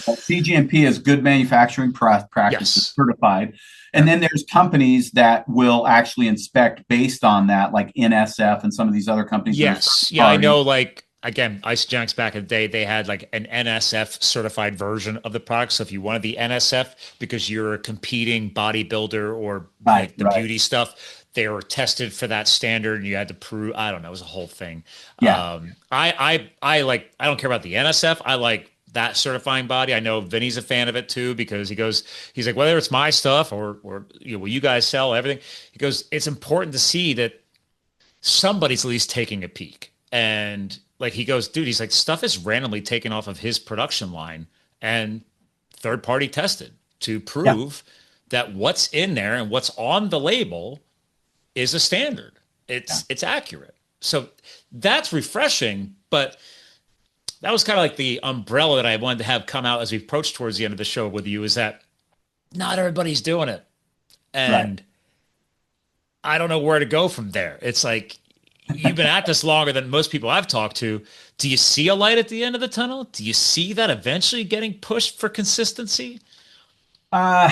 CGMP is good manufacturing practices, Yes. certified. And Yep. then there's companies that will actually inspect based on that, like NSF and some of these other companies that are third Yes. Yeah, I party. know, like, again, Isogenics back in the day, they had like an NSF certified version of the product. So if you wanted the NSF because you're a competing bodybuilder or Right, like the right. beauty stuff, they were tested for that standard and you had to prove, I don't know, it was a whole thing. Yeah, I don't care about the NSF. I like that certifying body. I know Vinny's a fan of it too because he's like, whether it's my stuff or will you guys sell everything? He goes, it's important to see that somebody's at least taking a peek. And like he goes, dude, he's like, stuff is randomly taken off of his production line and third party tested to yeah, prove that what's in there and what's on the label is a standard. yeah. It's accurate. So that's refreshing, but that was kind of like the umbrella that I wanted to have come out as we approach towards the end of the show with you is that not everybody's doing it. Right. And I don't know where to go from there. It's like you've been at this longer than most people I've talked to. Do you see a light at the end of the tunnel? Do you see that eventually getting pushed for consistency? Uh,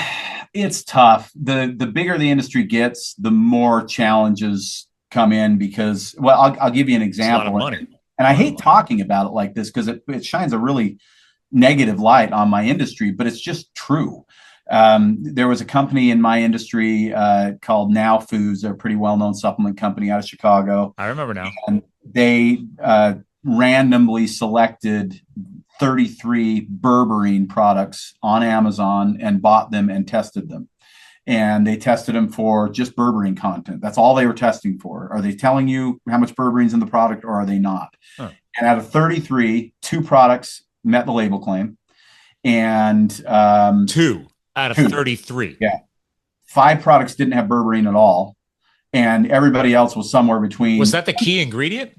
it's tough. The bigger the industry gets, the more challenges come in because, well, I'll give you an It's a lot of example. money. And A I lot of hate money. talking about it like this because it shines a really negative light on my industry, but it's just true. There was a company in my industry called Now Foods. They're a pretty well-known supplement company out of Chicago, I remember now. and they randomly selected 33 berberine products on Amazon and bought them and tested them. And they tested them for just berberine content. That's all they were testing for. Are they telling you how much berberine's in the product or are they not? Huh. And out of 33, two products met the label claim, and Two out of two, 33. yeah, five products didn't have berberine at all, and everybody else was somewhere Was between. that the key ingredient?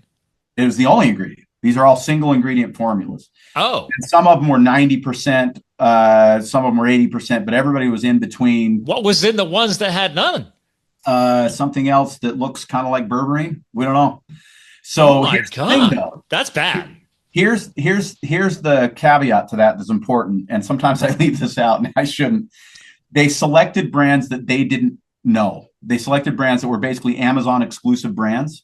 It was the only ingredient. These are all single ingredient formulas. Oh, And some of them were 90%, some of them were 80%, but everybody was in between. what was in the ones that had none? Something else that looks kind of like berberine. We don't know. Oh So my here's the thing, God. though. That's bad. Here's the caveat to that that's important, and sometimes I leave this out, and I shouldn't. They selected brands that they didn't know. They selected brands that were basically Amazon exclusive brands,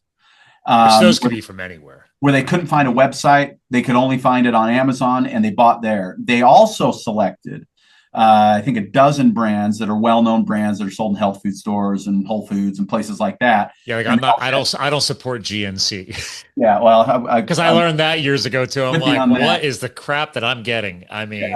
Which um, those could be from anywhere. where they couldn't find a website. They could only find it on Amazon, and they bought there. They also selected, I think, a dozen brands that are well-known brands that are sold in health food stores and Whole Foods and places like that. Yeah, like And I'm they not all said, I don't support GNC. yeah, well, Because I I'm learned that years ago too. I'm with you like, on that. what is the crap that I'm getting? I Yeah. mean,